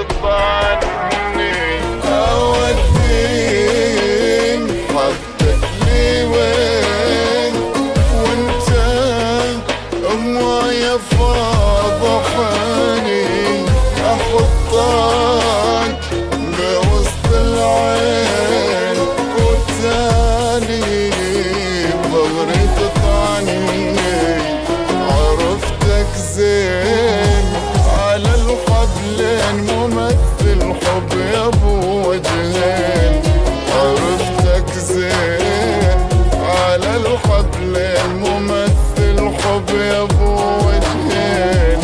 تطعني. أودين حطك لي وين وانت موية فاضحاني. أحطك بوسط العين والتالي ظهري تطعني. عرفتك زين على الحبلين ممثل حب يا ابو وجهين. عرفتك زين على الحبلين ممثل حب يا ابو وجهين.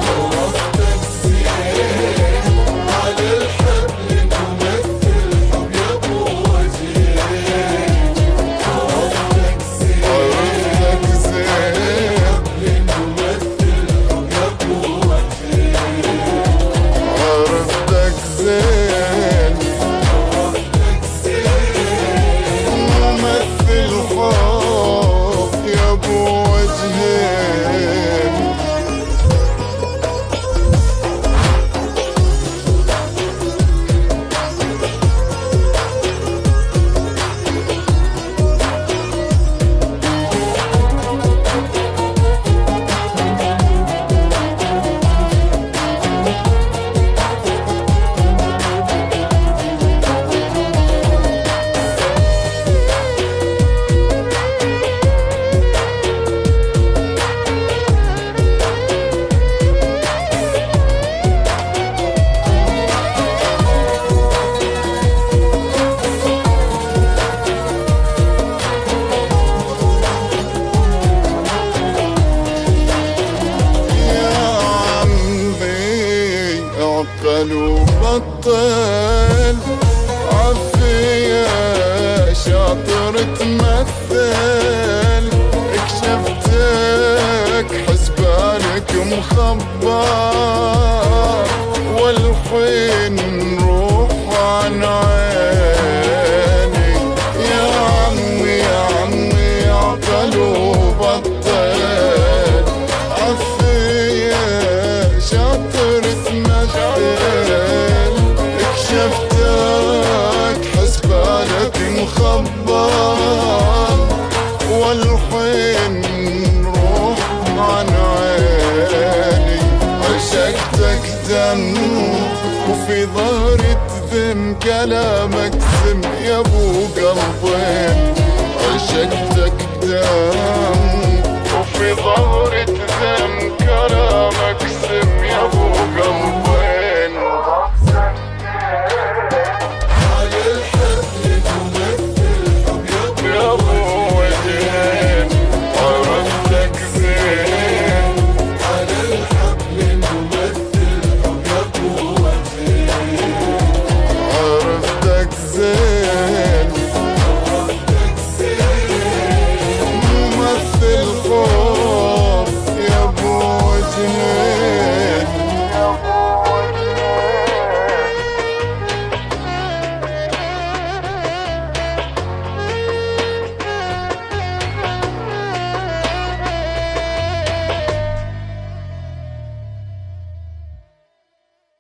عرفتك زين على الحبلين ممثل حب يا ابو وجهين. عرفتك زين ممثل حب يا ابو وجهين. عرفتك زين ممثل حب يا ابو وجهين. عقل وبطل عفية شاطر تمثل. اكشفتك حسبانك مخبر والحين روح عن عيني. يا عمي يا عمي عقل وبطل عفية شاطر اكشفتك حسبانك مخبر والحين روح عن عيني. عشقتك دم وفي ظهري تذم كلامك سم يا ابو قلبين. عشقتك دم وفي ظهري تذم كلامك سم يا ابو قلبين.